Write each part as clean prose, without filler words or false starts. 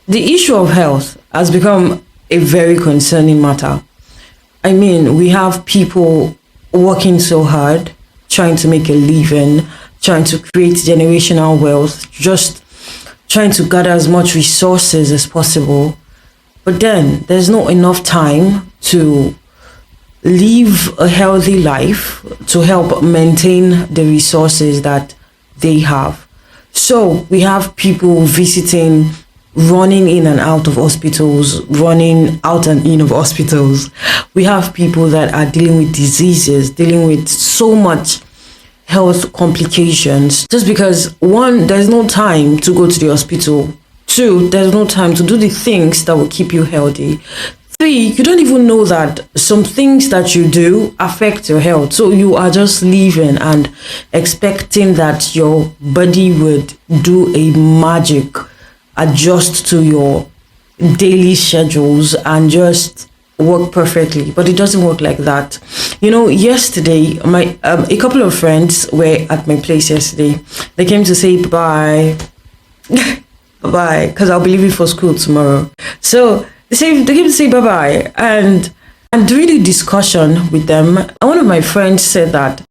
The issue of health has become a very concerning matter. I mean, we have people working so hard, trying to make a living, trying to create generational wealth, just trying to gather as much resources as possible. But then there's not enough time to live a healthy life to help maintain the resources that they have. So we have people visiting, running in and out of hospitals, running out and in of hospitals. We have people that are dealing with diseases, dealing with so much health complications just because one, there's no time to go to the hospital. Two, there's no time to do the things that will keep you healthy. Three, you don't even know that some things that you do affect your health. So you are just living and expecting that your body would do a magic, adjust to your daily schedules and just work perfectly, but it doesn't work like that. Yesterday my a couple of friends were at my place yesterday. They came to say bye bye because I'll be leaving for school tomorrow. So they came to say bye bye, and during the discussion with them, one of my friends said that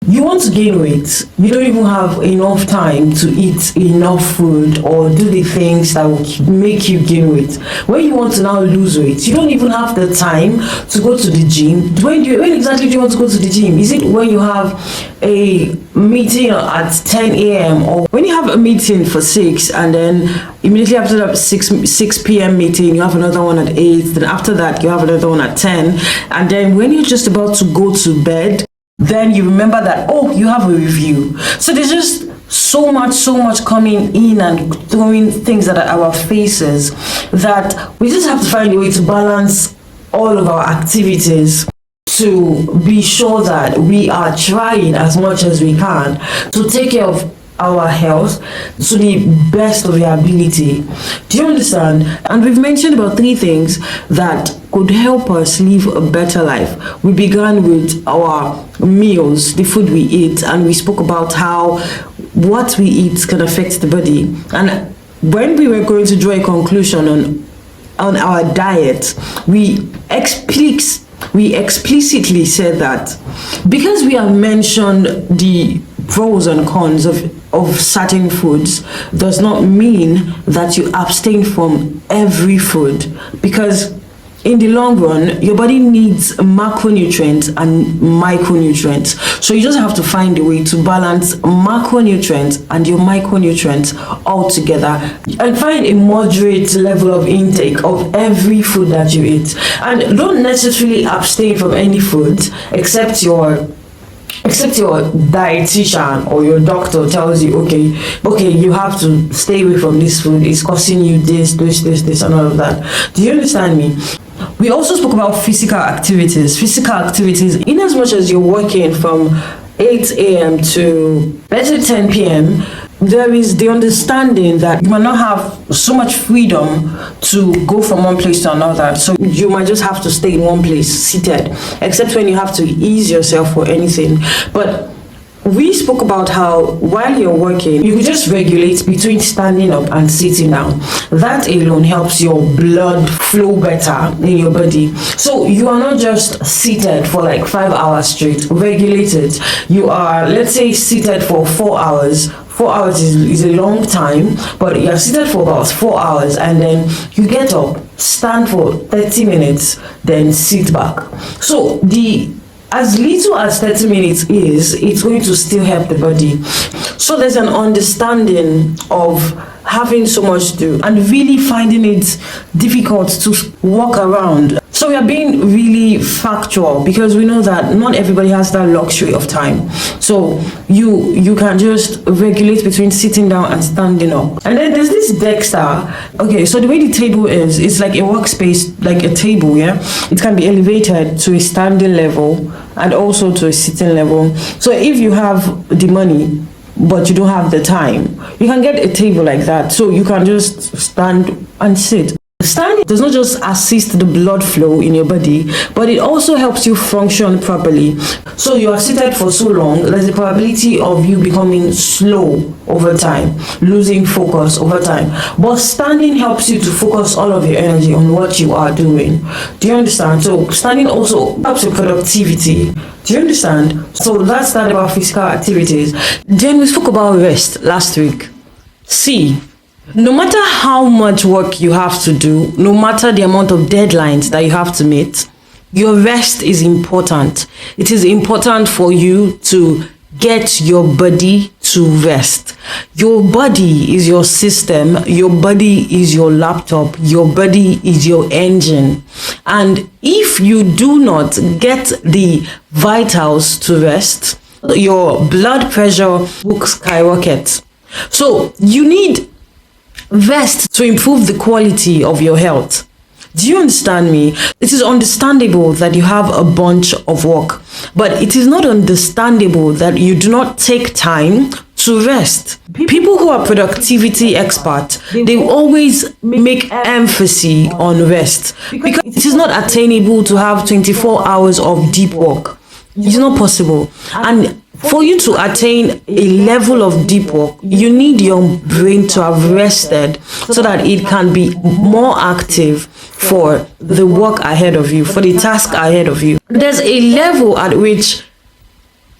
you want to gain weight, you don't even have enough time to eat enough food or do the things that will make you gain weight. When you want to now lose weight, you don't even have the time to go to the gym. When exactly do you want to go to the gym? Is it when you have a meeting at 10 a.m. or when you have a meeting for 6 and then immediately after that 6 p.m. meeting, you have another one at 8, then after that you have another one at 10, and then when you're just about to go to bed, then you remember that, oh, you have a review. So there's just so much coming in and throwing things at our faces that we just have to find a way to balance all of our activities to be sure that we are trying as much as we can to take care of our health to the best of your ability. Do you understand? And we've mentioned about 3 things that could help us live a better life. We began with our meals, the food we eat, and we spoke about how what we eat can affect the body. And when we were going to draw a conclusion on our diet, we explicitly said that because we have mentioned the pros and cons of certain foods does not mean that you abstain from every food, because in the long run your body needs macronutrients and micronutrients. So you just have to find a way to balance macronutrients and your micronutrients all together and find a moderate level of intake of every food that you eat, and don't necessarily abstain from any food except your dietitian or your doctor tells you, okay, you have to stay away from this food, it's causing you this and all of that. Do you understand me? We also spoke about physical activities in as much as you're working from 8 a.m. to let's say 10 p.m. There is the understanding that you might not have so much freedom to go from one place to another. So you might just have to stay in one place seated, except when you have to ease yourself or anything. But we spoke about how while you're working, you could just regulate between standing up and sitting down. That alone helps your blood flow better in your body. So you are not just seated for like 5 hours straight. Regulate it. You are, let's say, seated for 4 hours. 4 hours is a long time, but you're seated for about 4 hours and then you get up, stand for 30 minutes, then sit back. So as little as 30 minutes is, it's going to still help the body. So there's an understanding of having so much to do and really finding it difficult to walk around. So we are being really factual because we know that not everybody has that luxury of time. So you can just regulate between sitting down and standing up. And then there's this Dexter. Okay, so the way the table is, it's like a workspace, like a table, yeah? It can be elevated to a standing level and also to a sitting level. So if you have the money but you don't have the time, you can get a table like that, so you can just stand and sit. Standing does not just assist the blood flow in your body, but it also helps you function properly. So you are seated for so long, there's a probability of you becoming slow over time, losing focus over time. But standing helps you to focus all of your energy on what you are doing. Do you understand? So standing also helps your productivity. Do you understand? So that's that about physical activities. Then we spoke about rest last week. See, no matter how much work you have to do, no matter the amount of deadlines that you have to meet, your rest is important. It is important for you to get your body to rest. Your body is your system. Your body is your laptop. Your body is your engine. And if you do not get the vitals to rest, your blood pressure will skyrocket. So you need rest to improve the quality of your health. Do you understand me? It is understandable that you have a bunch of work, but it is not understandable that you do not take time to rest. People who are productivity experts, they always make emphasis on rest because it is not attainable to have 24 hours of deep work. It's not possible. And for you to attain a level of deep work, you need your brain to have rested so that it can be more active for the work ahead of you, for the task ahead of you. There's a level at which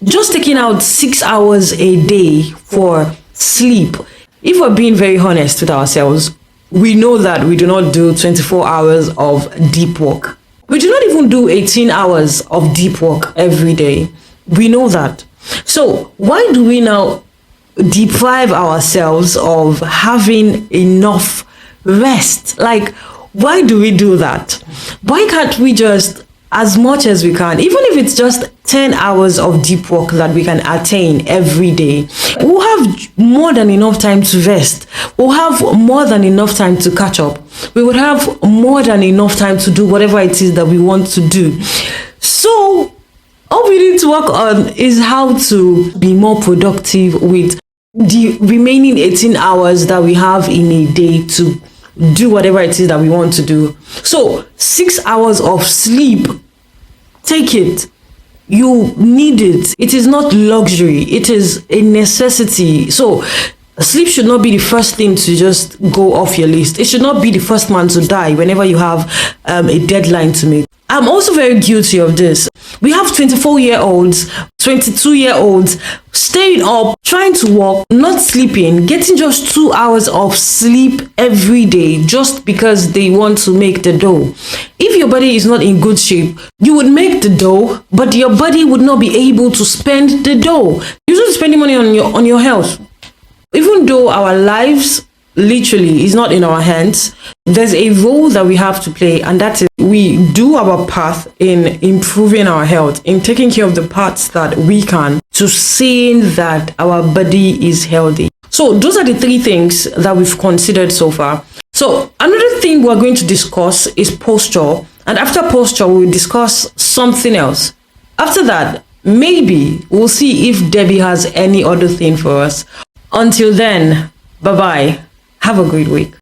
just taking out 6 hours a day for sleep, if we're being very honest with ourselves, we know that we do not do 24 hours of deep work. We do not even do 18 hours of deep work every day. We know that. So why do we now deprive ourselves of having enough rest? Like, why do we do that? Why can't we just, as much as we can, even if it's just 10 hours of deep work that we can attain every day, we'll have more than enough time to rest. We'll have more than enough time to catch up. We would have more than enough time to do whatever it is that we want to do. So all we need to work on is how to be more productive with the remaining 18 hours that we have in a day to do whatever it is that we want to do. So 6 hours of sleep, take it. You need it. It is not luxury. It is a necessity. So sleep should not be the first thing to just go off your list. It should not be the first man to die whenever you have a deadline to meet. I'm also very guilty of this. We have 24-year-olds, 22-year-olds staying up, trying to work, not sleeping, getting just 2 hours of sleep every day just because they want to make the dough. If your body is not in good shape, you would make the dough, but your body would not be able to spend the dough. You're just spending money on your health. Even though our lives literally is not in our hands, there's a role that we have to play, and that is we do our part in improving our health, in taking care of the parts that we can, to seeing that our body is healthy. So those are the three things that we've considered so far. So another thing we're going to discuss is posture, and after posture we'll discuss something else. After that, maybe we'll see if Debbie has any other thing for us. Until then, bye bye. Have a great week.